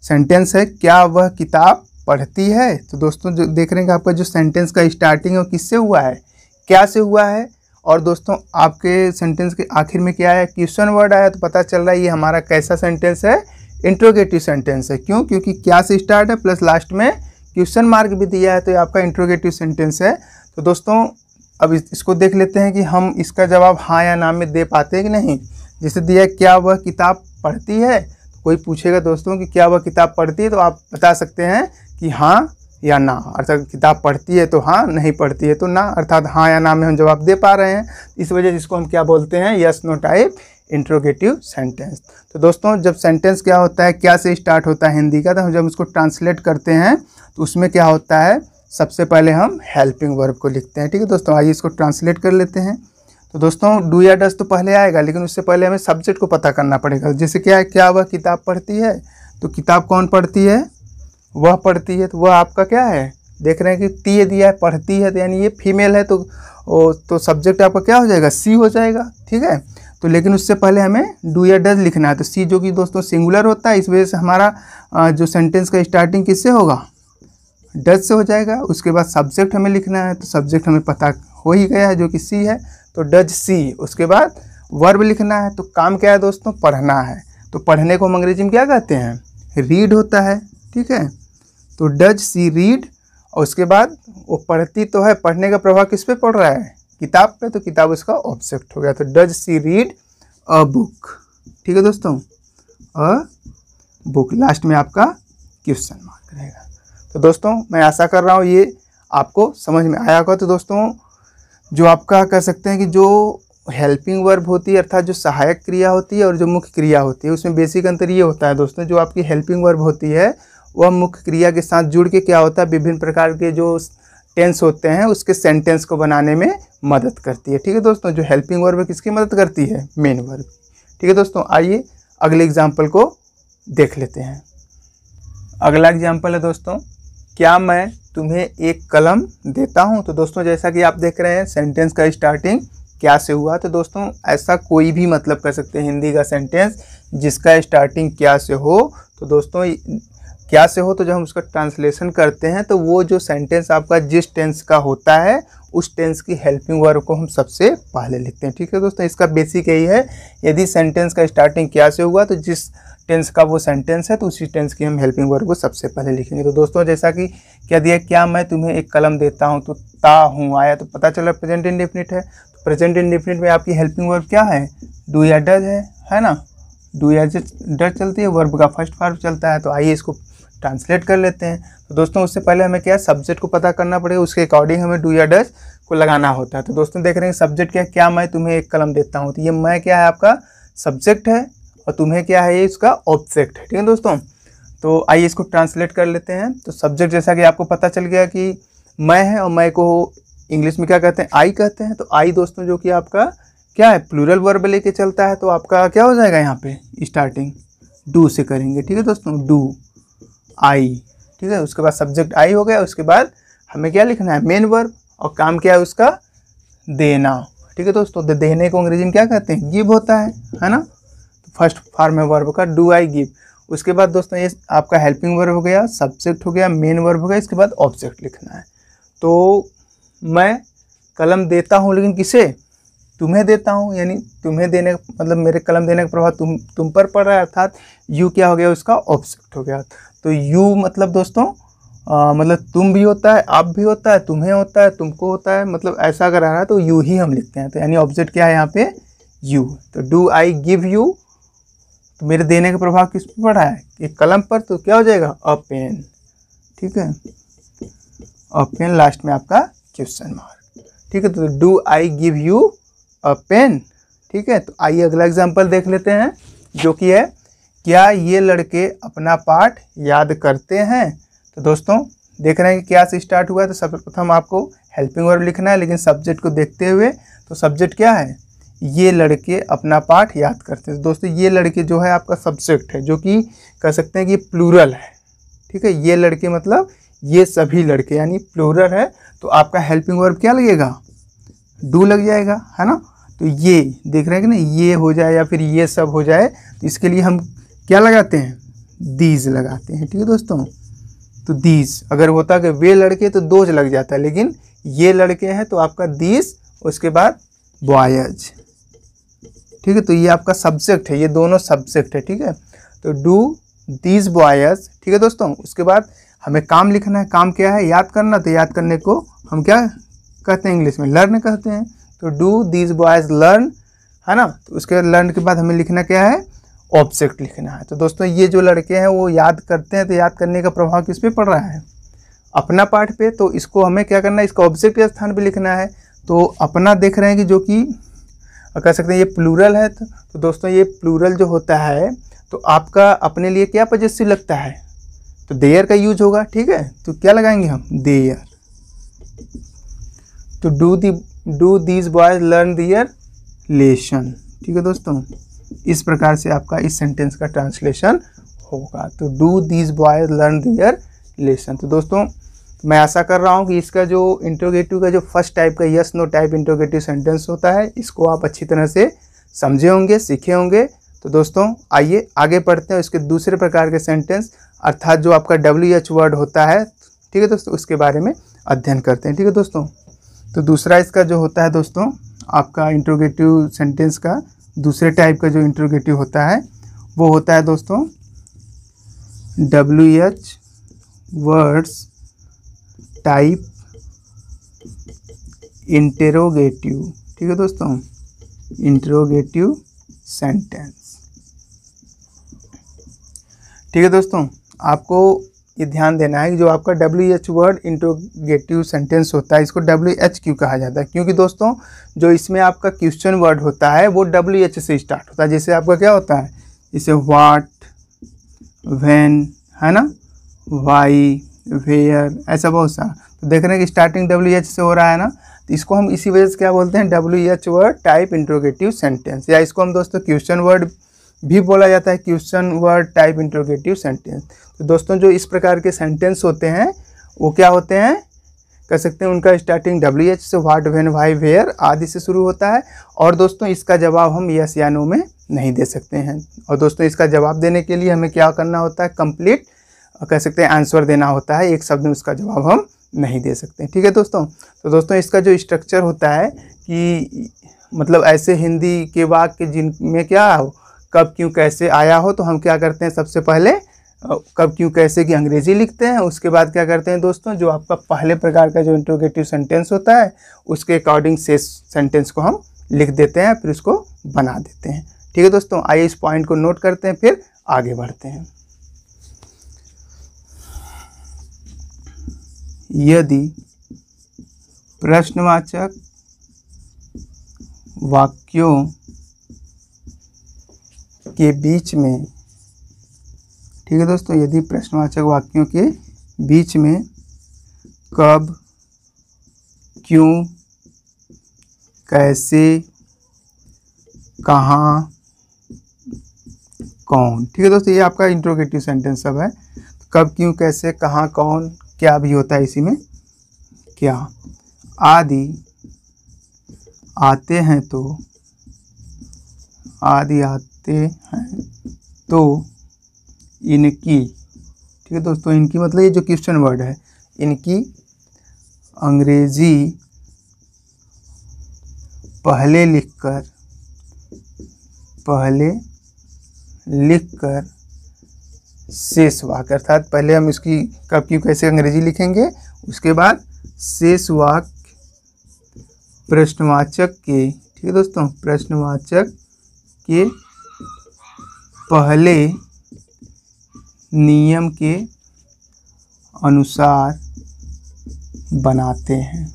सेंटेंस है क्या वह किताब पढ़ती है, तो दोस्तों जो देख रहे हैं कि आपका जो सेंटेंस का स्टार्टिंग है वो किससे हुआ है, क्या से हुआ है, और दोस्तों आपके सेंटेंस के आखिर में क्या है, क्वेश्चन वर्ड आया, तो पता चल रहा है ये हमारा कैसा सेंटेंस है, इंट्रोगेटिव सेंटेंस है। क्यों? क्योंकि क्या से स्टार्ट है प्लस लास्ट में क्वेश्चन मार्क भी दिया है, तो ये आपका इंट्रोगेटिव सेंटेंस है। तो दोस्तों अब इसको देख लेते हैं कि हम इसका जवाब हाँ या ना में दे पाते हैं कि नहीं। जैसे दिया है क्या वह किताब पढ़ती है, तो कोई पूछेगा दोस्तों कि क्या वह किताब पढ़ती है, तो आप बता सकते हैं कि हाँ या ना, अर्थात किताब पढ़ती है तो हाँ, नहीं पढ़ती है तो ना, अर्थात हाँ या ना में हम जवाब दे पा रहे हैं। इस वजह से इसको हम क्या बोलते हैं, yes no type interrogative sentence. तो दोस्तों जब सेंटेंस क्या होता है, क्या से स्टार्ट होता है हिंदी का, तो हम जब उसको ट्रांसलेट करते हैं तो उसमें क्या होता है, सबसे पहले हम हेल्पिंग वर्ब को लिखते हैं, ठीक है दोस्तों। आइए इसको ट्रांसलेट कर लेते हैं। तो दोस्तों डू या डज तो पहले आएगा, लेकिन उससे पहले हमें सब्जेक्ट को पता करना पड़ेगा। जैसे क्या है, क्या वह किताब पढ़ती है, तो किताब कौन पढ़ती है, वह पढ़ती है, तो वह आपका क्या है, देख रहे हैं कि ती दिया है, पढ़ती है, तो यानी ये फीमेल है, तो सब्जेक्ट आपका क्या हो जाएगा, सी हो जाएगा, ठीक है। तो लेकिन उससे पहले हमें डू या डज लिखना है, तो सी जो कि दोस्तों सिंगुलर होता है, इस वजह से हमारा जो सेंटेंस का स्टार्टिंग किससे होगा, डज से हो जाएगा। उसके बाद सब्जेक्ट हमें लिखना है, तो सब्जेक्ट हमें पता हो ही गया है जो कि सी है, तो डज सी। उसके बाद वर्ब लिखना है, तो काम क्या है दोस्तों, पढ़ना है। तो पढ़ने को हम अंग्रेजी में क्या कहते हैं, रीड होता है, ठीक है। तो डज सी रीड, और उसके बाद वो पढ़ती तो है, पढ़ने का प्रभाव किस पे पड़ रहा है, किताब पे, तो किताब उसका ऑब्जेक्ट हो गया। तो does she read a book, ठीक है दोस्तों, अ बुक, लास्ट में आपका क्वेश्चन मार्क रहेगा। तो दोस्तों मैं आशा कर रहा हूँ ये आपको समझ में आया होगा। तो दोस्तों जो आपका कह सकते हैं कि जो हेल्पिंग वर्ब होती है, अर्थात जो सहायक क्रिया होती है और जो मुख्य क्रिया होती है, उसमें बेसिक अंतर ये होता है दोस्तों, जो आपकी हेल्पिंग वर्ब होती है वह मुख्य क्रिया के साथ जुड़ के क्या होता है, विभिन्न प्रकार के जो टेंस होते हैं उसके सेंटेंस को बनाने में मदद करती है, ठीक है दोस्तों। जो हेल्पिंग वर्ब किसकी मदद करती है, मेन वर्ब, ठीक है दोस्तों। आइए अगले एग्जाम्पल को देख लेते हैं। अगला एग्जाम्पल है दोस्तों, क्या मैं तुम्हें एक कलम देता हूं। तो दोस्तों जैसा कि आप देख रहे हैं सेंटेंस का स्टार्टिंग क्या से हुआ, तो दोस्तों ऐसा कोई भी मतलब कर सकते हैं हिंदी का सेंटेंस जिसका स्टार्टिंग क्या से हो। तो दोस्तों क्या से हो, तो जब हम उसका ट्रांसलेशन करते हैं तो वो जो सेंटेंस आपका जिस टेंस का होता है उस टेंस की हेल्पिंग वर्ब को हम सबसे पहले लिखते हैं, ठीक है दोस्तों। इसका बेसिक यही है, यदि सेंटेंस का स्टार्टिंग क्या से हुआ तो जिस टेंस का वो सेंटेंस है तो उसी टेंस की हम हेल्पिंग वर्ब को सबसे पहले लिखेंगे। तो दोस्तों जैसा कि क्या दिया, क्या मैं तुम्हें एक कलम देता हूं, तो ता हूँ आया, तो पता चला प्रेजेंट इंडेफिनिट है। तो प्रेजेंट इंडेफिनिट में आपकी हेल्पिंग वर्ब क्या है, डू या डज है ना, डू या डज चलती है, वर्ब का फर्स्ट फॉर्म चलता है। तो आइए इसको ट्रांसलेट कर लेते हैं। तो दोस्तों उससे पहले हमें क्या सब्जेक्ट को पता करना पड़ेगा, उसके अकॉर्डिंग हमें डू या डज को लगाना होता है। तो दोस्तों देख रहे हैं सब्जेक्ट क्या है, क्या मैं तुम्हें एक कलम देता हूँ, तो ये मैं क्या है आपका सब्जेक्ट है, और तुम्हें क्या है, ये इसका ऑब्जेक्ट है। ठीक है दोस्तों, तो आइए इसको ट्रांसलेट कर लेते हैं। तो सब्जेक्ट जैसा कि आपको पता चल गया कि मैं है, और मैं को इंग्लिश में क्या कहते हैं, आई कहते हैं। तो आई दोस्तों जो कि आपका क्या है, प्लूरल वर्ब लेके चलता है। तो आपका क्या हो जाएगा यहाँ पे, स्टार्टिंग डू से करेंगे। ठीक है दोस्तों, डू आई। ठीक है, उसके बाद सब्जेक्ट आई हो गया। उसके बाद हमें क्या लिखना है, मेन वर्ब, और काम क्या है उसका, देना। ठीक है दोस्तों, देने को अंग्रेजी में क्या कहते हैं, गिव होता है ना। तो फर्स्ट फॉर्म है वर्ब का, डू आई गिव। उसके बाद दोस्तों ये आपका हेल्पिंग वर्ब हो गया, सब्जेक्ट हो गया, मेन वर्ब हो गया। इसके बाद ऑब्जेक्ट लिखना है। तो मैं कलम देता हूँ, लेकिन किसे, तुम्हें देता हूँ, यानी तुम्हें देने मतलब मेरे कलम देने का प्रभाव तुम पर पड़ रहा है, अर्थात यू क्या हो गया, उसका ऑब्जेक्ट हो गया। तो यू मतलब दोस्तों मतलब तुम भी होता है, आप भी होता है, तुम्हें होता है, तुमको होता है, मतलब ऐसा अगर आ रहा है तो यू ही हम लिखते हैं। तो यानी ऑब्जेक्ट क्या है यहाँ पे, यू। तो डू आई गिव यू, तो मेरे देने का प्रभाव किस पर पड़ा है, एक कलम पर। तो क्या हो जाएगा, अ पेन। ठीक है, अ पेन, लास्ट में आपका क्वेश्चन मार्क। ठीक है, तो do I give you a pen. ठीक है, तो आइए अगला एग्जाम्पल देख लेते हैं, जो कि है, क्या ये लड़के अपना पाठ याद करते हैं। तो दोस्तों देख रहे हैं कि क्या से स्टार्ट हुआ है। तो सर्वप्रथम आपको हेल्पिंग वर्ब लिखना है, लेकिन सब्जेक्ट को देखते हुए। तो सब्जेक्ट क्या है, ये लड़के अपना पाठ याद करते हैं। तो दोस्तों ये लड़के जो है आपका सब्जेक्ट है, जो कि कह सकते हैं कि प्लूरल है। ठीक है, ये लड़के मतलब ये सभी लड़के, यानी प्लूरल है। तो आपका हेल्पिंग वर्ब क्या लगेगा, डू लग जाएगा, है ना। तो ये देख रहे हैं कि ना, ये हो जाए या फिर ये सब हो जाए, तो इसके लिए हम क्या लगाते हैं, दीज लगाते हैं। ठीक है दोस्तों, तो दीज अगर होता कि वे लड़के तो दोज लग जाता है, लेकिन ये लड़के हैं तो आपका दीज, उसके बाद बॉयज। ठीक है, तो ये आपका सब्जेक्ट है, ये दोनों सब्जेक्ट है। ठीक है, तो डू दीज बॉयज। ठीक है दोस्तों, उसके बाद हमें काम लिखना है। काम क्या है, याद करना। तो याद करने को हम क्या कहते हैं, इंग्लिश में लर्न कहते हैं। तो डू दीज बॉयज लर्न, है ना। तो उसके बाद लर्न के बाद हमें लिखना क्या है, ऑब्जेक्ट लिखना है। तो दोस्तों ये जो लड़के हैं वो याद करते हैं, तो याद करने का प्रभाव किस पे पड़ रहा है, अपना पाठ पे। तो इसको हमें क्या करना है, इसका ऑब्जेक्ट के स्थान पे लिखना है। तो अपना देख रहे हैं कि जो कि कह सकते हैं ये प्लूरल है। तो दोस्तों ये प्लूरल जो होता है, तो आपका अपने लिए क्या पॉजेसिव लगता है, तो देयर का यूज होगा। ठीक है, तो क्या लगाएंगे हम, देयर। तो do these boys learn their lesson. ठीक है दोस्तों, इस प्रकार से आपका इस सेंटेंस का ट्रांसलेशन होगा। तो do these boys learn their lesson. तो दोस्तों मैं आशा कर रहा हूँ कि इसका जो इंट्रोगेटिव का जो फर्स्ट टाइप का yes no type interrogative sentence होता है, इसको आप अच्छी तरह से समझे होंगे, सीखे होंगे। तो दोस्तों आइए आगे बढ़ते हैं इसके दूसरे प्रकार के सेंटेंस, अर्थात जो आपका WH वर्ड होता है। ठीक है दोस्तों, उसके बारे में अध्ययन करते हैं। ठीक है दोस्तों, तो दूसरा इसका जो होता है दोस्तों, आपका इंट्रोगेटिव सेंटेंस का दूसरे टाइप का जो इंट्रोगेटिव होता है, वो होता है दोस्तों WH वर्ड्स टाइप इंटेरोगेटिव। ठीक है दोस्तों, इंट्रोगेटिव सेंटेंस। ठीक है दोस्तों, आपको ये ध्यान देना है कि जो आपका WH वर्ड इंट्रोगेटिव सेंटेंस होता है, इसको WH क्यों कहा जाता है, क्योंकि दोस्तों जो इसमें आपका क्वेश्चन वर्ड होता है वो WH से स्टार्ट होता है। जैसे आपका क्या होता है, जैसे व्हाट, व्हेन, है ना, वाई, वेयर, ऐसा बहुत सारा। तो देख रहे हैं कि स्टार्टिंग WH से हो रहा है ना, तो इसको हम इसी वजह से क्या बोलते हैं, WH word type interrogative sentence, या इसको हम दोस्तों क्वेश्चन वर्ड भी बोला जाता है, question word type interrogative sentence. तो दोस्तों जो इस प्रकार के सेंटेंस होते हैं वो क्या होते हैं, कह सकते हैं उनका स्टार्टिंग WH से, व्हाट, व्हेन, वाई, वेयर आदि से शुरू होता है। और दोस्तों इसका जवाब हम यस या नो में नहीं दे सकते हैं। और दोस्तों इसका जवाब देने के लिए हमें क्या करना होता है, कंप्लीट कह सकते हैं आंसर देना होता है, एक शब्द में उसका जवाब हम नहीं दे सकते। ठीक है दोस्तों, तो दोस्तों इसका जो स्ट्रक्चर होता है कि मतलब ऐसे हिंदी के वाक्य जिनमें क्या हो, कब क्यों कैसे आया हो, तो हम क्या करते हैं, सबसे पहले कब क्यों कैसे की अंग्रेजी लिखते हैं। उसके बाद क्या करते हैं दोस्तों, जो आपका पहले प्रकार का जो इंट्रोगेटिव सेंटेंस होता है उसके अकॉर्डिंग से सेंटेंस को हम लिख देते हैं, फिर उसको बना देते हैं। ठीक है दोस्तों, आइए इस पॉइंट को नोट करते हैं, फिर आगे बढ़ते हैं। यदि प्रश्नवाचक वाक्यों के बीच में, ठीक है दोस्तों, यदि प्रश्नवाचक वाक्यों के बीच में कब, क्यों, कैसे, कहाँ, कौन, ठीक है दोस्तों, ये आपका इंट्रोगेटिव सेंटेंस सब है। कब, क्यों, कैसे, कहाँ, कौन, क्या भी होता है इसी में, क्या आदि आते हैं तो, आदि आते हैं तो इनकी, ठीक है दोस्तों, इनकी मतलब ये जो क्वेश्चन वर्ड है, इनकी अंग्रेजी पहले लिखकर शेष वाक्य, अर्थात पहले हम इसकी कब, क्यों, कैसे अंग्रेजी लिखेंगे, उसके बाद शेष वाक्य प्रश्नवाचक के, ठीक है दोस्तों, प्रश्नवाचक के पहले नियम के अनुसार बनाते हैं।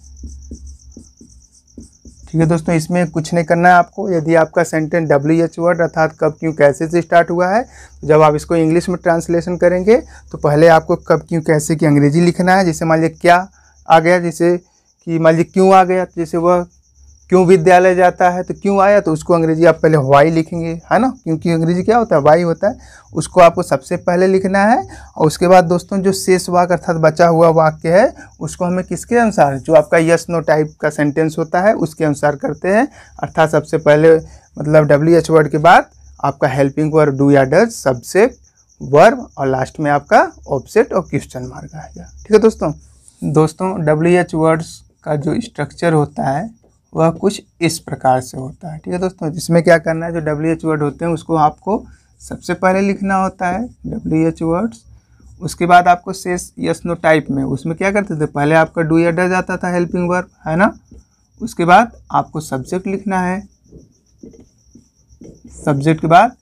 ठीक है दोस्तों, इसमें कुछ नहीं करना है आपको। यदि आपका सेंटेंस WH वर्ड अर्थात कब, क्यों, कैसे से स्टार्ट हुआ है, तो जब आप इसको इंग्लिश में ट्रांसलेशन करेंगे तो पहले आपको कब, क्यों, कैसे की अंग्रेजी लिखना है। जैसे मान लीजिए क्या आ गया, जैसे कि मान लीजिए क्यों आ गया, जैसे वह क्यों विद्यालय जाता है, तो क्यों आया, तो उसको अंग्रेजी आप पहले वाई लिखेंगे, है ना, क्योंकि अंग्रेजी क्या होता है, वाई होता है, उसको आपको सबसे पहले लिखना है। और उसके बाद दोस्तों जो शेष वाक्य अर्थात बचा हुआ वाक्य है, उसको हमें किसके अनुसार, जो आपका यस नो टाइप का सेंटेंस होता है उसके अनुसार करते हैं। अर्थात सबसे पहले मतलब WH वर्ड के बाद आपका हेल्पिंग वर्ब डू या डज, सब्जेक्ट, वर्ब, और लास्ट में आपका ऑब्जेक्ट और क्वेश्चन मार्क आएगा। ठीक है दोस्तों WH वर्ड्स का जो स्ट्रक्चर होता है वह कुछ इस प्रकार से होता है। ठीक है दोस्तों, जिसमें क्या करना है, जो WH वर्ड होते हैं उसको आपको सबसे पहले लिखना होता है WH वर्ड्स। उसके बाद आपको शेष यस नो टाइप में, उसमें क्या करते थे, पहले आपका डू या डज आता था हेल्पिंग वर्ब, है ना, उसके बाद आपको सब्जेक्ट लिखना है, सब्जेक्ट के बाद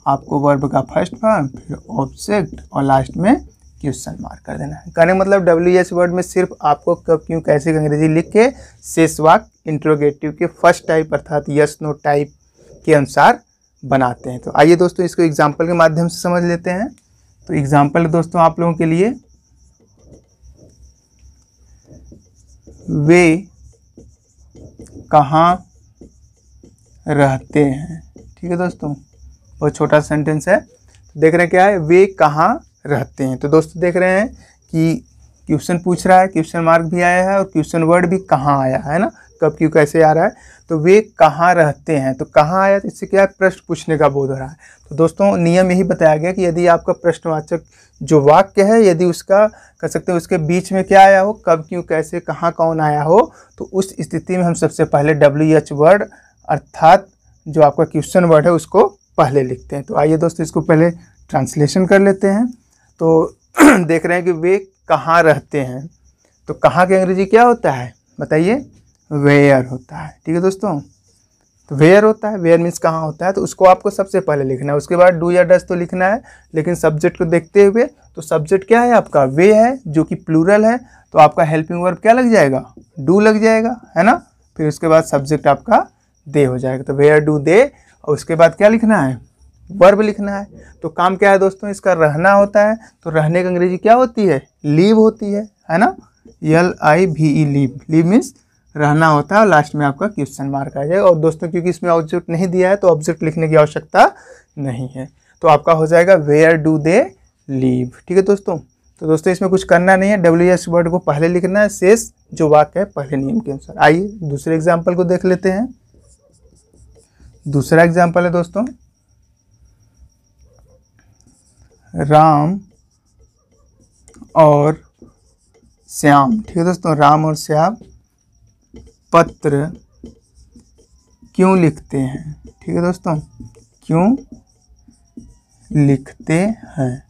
आपको वर्ब का फर्स्ट फॉर्म, फिर ऑब्जेक्ट, और लास्ट में क्वेश्चन मार्क कर देना है। कहने मतलब WH वर्ड में सिर्फ आपको कब, क्यों, कैसे अंग्रेजी लिख के शेष वाक्य इंट्रोगेटिव के फर्स्ट टाइप अर्थात यस नो टाइप के अनुसार बनाते हैं। तो आइए दोस्तों इसको एग्जाम्पल के माध्यम से समझ लेते हैं। तो एग्जाम्पल दोस्तों आप लोगों के लिए, वे कहाँ रहते हैं। ठीक है दोस्तों, बहुत छोटा सेंटेंस है। तो देख रहे हैं क्या है, वे कहाँ रहते हैं। तो दोस्तों देख रहे हैं कि क्वेश्चन पूछ रहा है, क्वेश्चन मार्क भी आया है और क्वेश्चन वर्ड भी कहाँ आया है ना, कब, क्यों, कैसे आ रहा है। तो वे कहाँ रहते हैं, तो कहाँ आया, तो इससे क्या है, प्रश्न पूछने का बोध हो रहा है। तो दोस्तों नियम यही बताया गया कि यदि आपका प्रश्नवाचक जो वाक्य है, यदि उसका कह सकते हैं उसके बीच में क्या आया हो, कब, क्यों, कैसे, कहाँ, कौन आया हो, तो उस स्थिति में हम सबसे पहले WH वर्ड अर्थात जो आपका क्वेश्चन वर्ड है उसको पहले लिखते हैं। तो आइए दोस्तों इसको पहले ट्रांसलेशन कर लेते हैं। तो देख रहे हैं कि वे कहाँ रहते हैं, तो कहाँ की अंग्रेजी क्या होता है बताइए, वेयर होता है। ठीक है दोस्तों, तो वेयर होता है, वेयर मीन्स कहाँ होता है, तो उसको आपको सबसे पहले लिखना है। उसके बाद डू या डज तो लिखना है, लेकिन सब्जेक्ट को देखते हुए, तो सब्जेक्ट क्या है आपका, वे है जो कि प्लूरल है, तो आपका हेल्पिंग वर्ब क्या लग जाएगा, डू लग जाएगा, है ना। फिर उसके बाद सब्जेक्ट आपका दे हो जाएगा, तो वेयर डू दे, और उसके बाद क्या लिखना है, वर्ब लिखना है। तो काम क्या है दोस्तों, इसका रहना होता है, तो रहने की अंग्रेजी क्या होती है, लीव होती है ना, LIVE लीव, लीव मीन्स रहना होता है, और लास्ट में आपका क्वेश्चन मार्क आ जाएगा। और दोस्तों क्योंकि इसमें ऑब्जेक्ट नहीं दिया है तो ऑब्जेक्ट लिखने की आवश्यकता नहीं है, तो आपका हो जाएगा वेयर डू दे लीव। ठीक है दोस्तों, तो दोस्तों इसमें कुछ करना नहीं है, WH वर्ड को पहले लिखना है, शेष जो वाक्य है पहले नियम के अनुसार। आइए दूसरे एग्जाम्पल को देख लेते हैं। दूसरा एग्जाम्पल है दोस्तों, राम और श्याम। ठीक है दोस्तों, राम और श्याम पत्र क्यों लिखते हैं। ठीक है दोस्तों, क्यों लिखते हैं।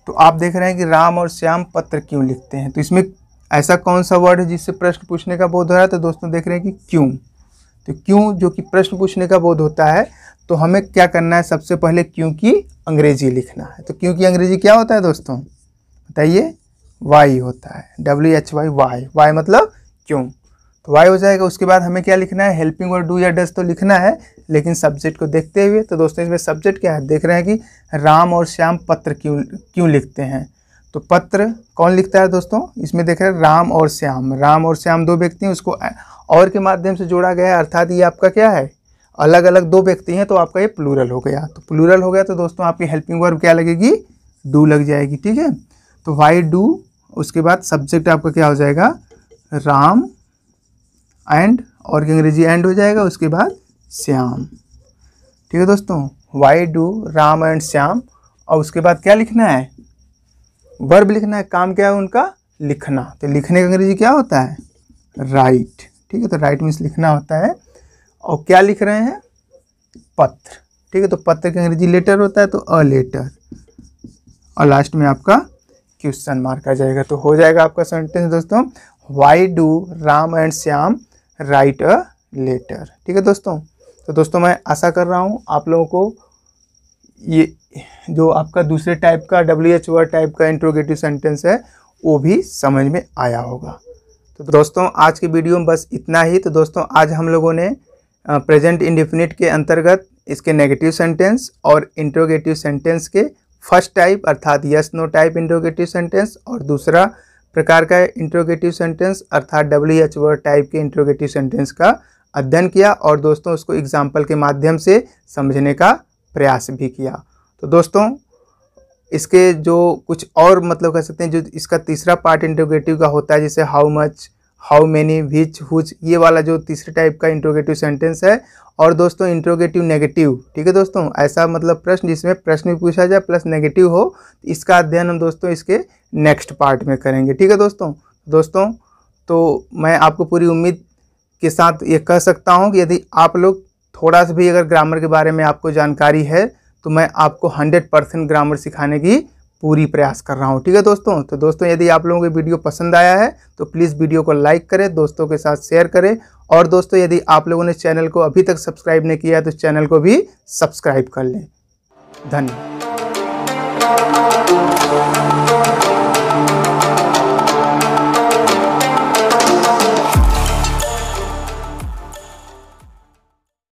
तो आप देख रहे हैं कि राम और श्याम पत्र क्यों लिखते हैं, तो इसमें ऐसा कौन सा वर्ड है जिससे प्रश्न पूछने का बोध हो रहा है, तो दोस्तों देख रहे हैं कि क्यों। तो क्यों जो कि प्रश्न पूछने का बोध होता है, तो हमें क्या करना है, सबसे पहले क्यों की अंग्रेजी लिखना है। तो क्यों की अंग्रेजी क्या होता है दोस्तों बताइए, वाई होता है, WHY, वाई मतलब क्यों, तो वाई हो जाएगा। उसके बाद हमें क्या लिखना है, हेल्पिंग वर्ब डू या डज तो लिखना है, लेकिन सब्जेक्ट को देखते हुए। तो दोस्तों इसमें सब्जेक्ट क्या है, देख रहे हैं कि राम और श्याम पत्र क्यों लिखते हैं। तो पत्र कौन लिखता है दोस्तों, इसमें देख रहे हैं राम और श्याम दो व्यक्ति हैं, उसको और के माध्यम से जोड़ा गया है, अर्थात ये आपका क्या है, अलग अलग दो व्यक्ति हैं, तो आपका ये प्लूरल हो गया। तो प्लूरल हो गया तो दोस्तों आपकी हेल्पिंग वर्ब क्या लगेगी, डू लग जाएगी। ठीक है, तो वाई डू, उसके बाद सब्जेक्ट आपका क्या हो जाएगा, राम एंड, और की अंग्रेजी एंड हो जाएगा, उसके बाद श्याम। ठीक है दोस्तों, why do Ram and Shyam, और उसके बाद क्या लिखना है, वर्ब लिखना है, काम क्या है उनका, लिखना। तो लिखने का अंग्रेजी क्या होता है, राइट। ठीक है, तो राइट मीन्स लिखना होता है। और क्या लिख रहे हैं, पत्र। ठीक है, तो पत्र की अंग्रेजी लेटर होता है, तो अ लेटर, और लास्ट में आपका क्वेश्चन मार्क आ जाएगा। तो हो जाएगा आपका सेंटेंस दोस्तों, why do Ram and Shyam write a letter. ठीक है दोस्तों, तो दोस्तों मैं आशा कर रहा हूँ आप लोगों को ये जो आपका दूसरे टाइप का WH वर्ड टाइप का इंट्रोगेटिव सेंटेंस है वो भी समझ में आया होगा। तो दोस्तों आज की वीडियो में बस इतना ही। तो दोस्तों आज हम लोगों ने प्रेजेंट इंडेफिनिट के अंतर्गत इसके नेगेटिव सेंटेंस और इंट्रोगेटिव सेंटेंस के फर्स्ट टाइप अर्थात yes no type interrogative sentence और दूसरा प्रकार का इंट्रोगेटिव सेंटेंस अर्थात WH वर्ड टाइप के इंट्रोगेटिव सेंटेंस का अध्ययन किया और दोस्तों उसको एग्जाम्पल के माध्यम से समझने का प्रयास भी किया। तो दोस्तों इसके जो कुछ और मतलब कह सकते हैं, जो इसका तीसरा पार्ट इंट्रोगेटिव का होता है, जैसे हाउ मच, हाउ मेनी, विच, हुच, ये वाला जो तीसरे टाइप का इंट्रोगेटिव सेंटेंस है। और दोस्तों इंट्रोगेटिव नेगेटिव, ठीक है दोस्तों, ऐसा मतलब प्रश्न जिसमें प्रश्न भी पूछा जाए प्लस नेगेटिव हो, इसका अध्ययन हम दोस्तों इसके नेक्स्ट पार्ट में करेंगे। ठीक है दोस्तों तो मैं आपको पूरी उम्मीद के साथ ये कह सकता हूँ कि यदि आप लोग थोड़ा सा भी अगर ग्रामर के बारे में आपको जानकारी है तो मैं आपको 100% ग्रामर सिखाने की पूरी प्रयास कर रहा हूँ। ठीक है दोस्तों, तो दोस्तों यदि आप लोगों को वीडियो पसंद आया है तो प्लीज़ वीडियो को लाइक करें, दोस्तों के साथ शेयर करें, और दोस्तों यदि आप लोगों ने चैनल को अभी तक सब्सक्राइब नहीं किया है तो चैनल को भी सब्सक्राइब कर लें। धन्यवाद।